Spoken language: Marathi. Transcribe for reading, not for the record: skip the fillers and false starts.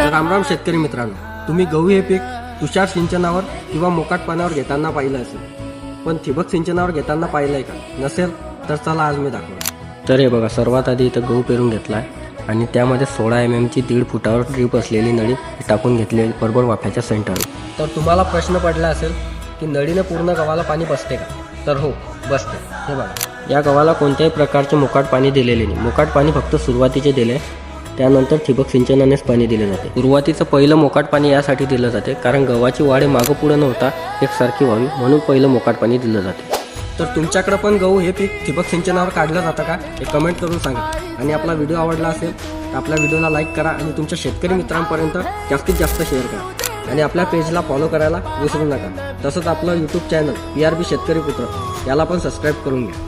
रामराम शेतकरी मित्रांनो, तुम्ही गहू हे पीक तुषार सिंचनावर किंवा मोकाट पाण्यावर घेताना पाहिलं असेल, पण ठिबक सिंचनावर घेताना पाहिलंय का? नसेल तर चला आज मी दाखवतो. तर हे बघा, सर्वात आधी इथं गहू पेरून घेतलाय आणि त्यामध्ये 16 mm ची 1.5 फुटावर ड्रीप असलेली नळी टाकून घेतली बरोबर वाफ्याच्या सेंटरवर. तर तुम्हाला प्रश्न पडला असेल की नळीने पूर्ण गव्हाला पाणी बसते का? तर हो, बसते. हे बघा, या गव्हाला कोणत्याही प्रकारचे मोकाट पाणी दिलेले नाही. मोकाट पाणी फक्त सुरुवातीचे दिले, त्यानंतर ठिबक सिंचनानेच पाणी दिले जाते. सुरुवातीचं पहिलं मोकाट पाणी यासाठी दिलं जाते कारण गव्हाची वाढ मागं पुढे न होता एकसारखी व्हावी, म्हणून पहिलं मोकाट पाणी दिलं जाते. तर तुमच्याकडे पण गहू हे पीक ठिबक सिंचनावर काढलं जातं का? हे कमेंट करून सांगा. आणि आपला व्हिडिओ आवडला असेल तर आपल्या व्हिडिओला लाईक करा आणि तुमच्या शेतकरी मित्रांपर्यंत जास्तीत जास्त शेअर करा आणि आपल्या पेजला फॉलो करायला विसरू नका. तसंच आपलं यूट्यूब चॅनल PRB शेतकरी पुत्र याला पण सबस्क्राईब करून घ्या.